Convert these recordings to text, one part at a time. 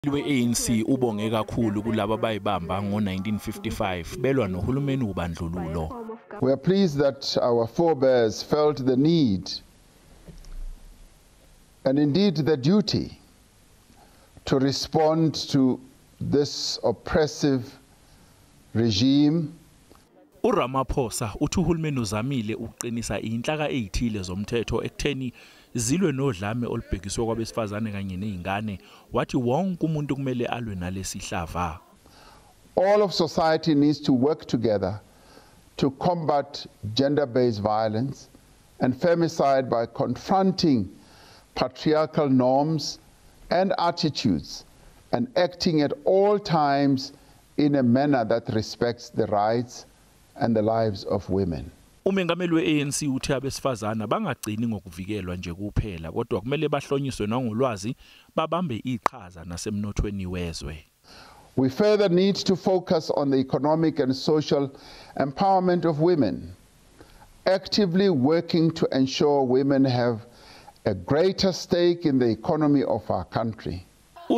weANC ubonge kakhulu kulabo abayibamba ngo1955 belwa nohulumeni ubandlululo. We are pleased that our forebears felt the need and indeed the duty to respond to this oppressive regime. Ramaphosa uthi uhulumeni uzamile ukuqinisa inhlaka ezithile zomthetho ekutheni zilwe nodlame olubhekiswe kwabesifazane kanye nezingane wathi wonke umuntu kumele alwe nalesihlava. All of society needs to work together to combat gender-based violence and femicide by confronting patriarchal norms and attitudes and acting at all times in a manner that respects the rights and the lives of women. UMengameli weANC uthi abesifazane bangagcini ngokuvikelwa nje kuphela kodwa kumele bahlonyiswe nangolwazi babambe iqhaza nasemnothweni wezwe. We further need to focus on the economic and social empowerment of women, actively working to ensure women have a greater stake in the economy of our country.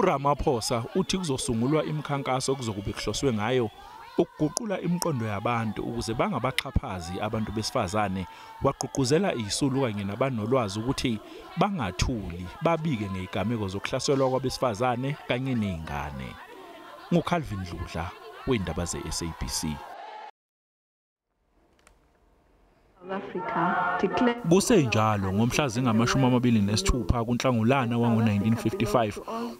Ramaphosa uthi kuzosungulwa imikhankaso kuzokube kuhloswe ngayo ukuguqula imiqondo yabantu ukuze bangabaxhaphazi abantu besifazane waqhuquzela izisulu kanye nabanolwazi ukuthi bangathuli babike ngezigameko zokuhlaselwa kwabesifazane kanye nezingane. nguCalvin Dludla weindaba zeSABC. Kusenjalo ngomhla zingamashumi-26 kuNhlangulana wango1955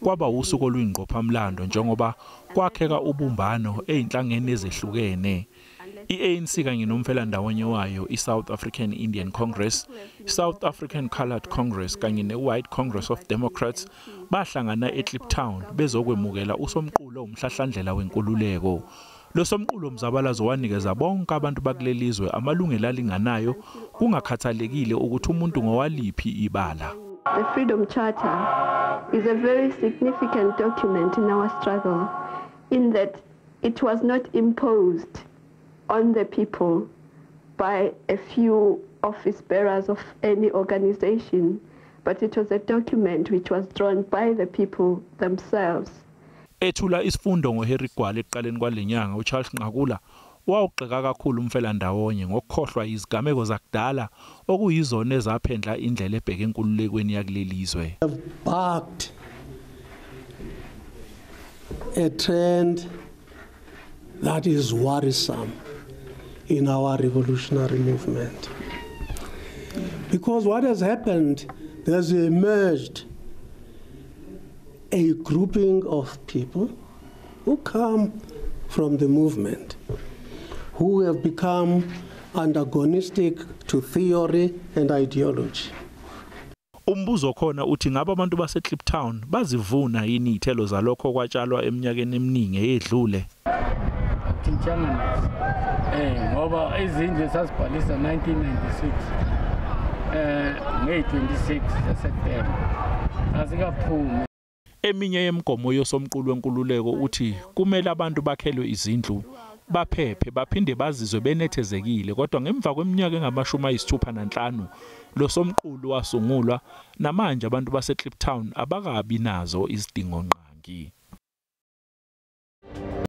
kwaba usuku oluyingqophamlando njengoba kwakheka ubumbano ezinhlangene ezehlukene. iANC kanye nomfelandawonye wayo iSouth African Indian Congress, South African Coloured Congress kanye neWhite Congress of Democrats bahlangana eKliptown bezokwemukela usomqulo umhlahlandlela wenkululeko. Lo somqulo mzabalazo wanikeza bonke abantu bakulelizwe amalungelo alinganayo kungakhathalekile ukuthi umuntu ngowaliphi ibala. The Freedom Charter is a very significant document in our struggle in that it was not imposed on the people by a few office bearers of any organization, but it was a document which was drawn by the people themselves. Ethula isifundo ngoHerry Gwala ekuqaleni kwalenyanga uCharles Nqakula wawugxeka kakhulu umfelandawonye ngokukhohlwa izigameko zakudala okuyizona ezaphendla indlela ebheke enkululekweni yakulelizwe. Backed a trend that is worrisome in our revolutionary movement. Because what has happened, there's emerged a grouping of people who come from the movement, who have become antagonistic to theory and ideology. Umbuzo khona uthi ngabe abantu baseKliptown bazivuna yini ithelo zalokho kwatshalwa eminyakeni eminingi eyedlule. Ngoba izindlu sasibhalisa 1996 nge-26 September asikaphumi. Eminye yemigomo yosomqulo wenkululeko uthi kumele abantu bakhelwe izindlu baphephe baphinde bazizwe benethezekile kodwa ngemva kweminyaka engamashumi-ayisithupha nanhlanu lo somqulo wasungulwa namanje abantu baseKliptown abakabi nazo izidingo nqangi.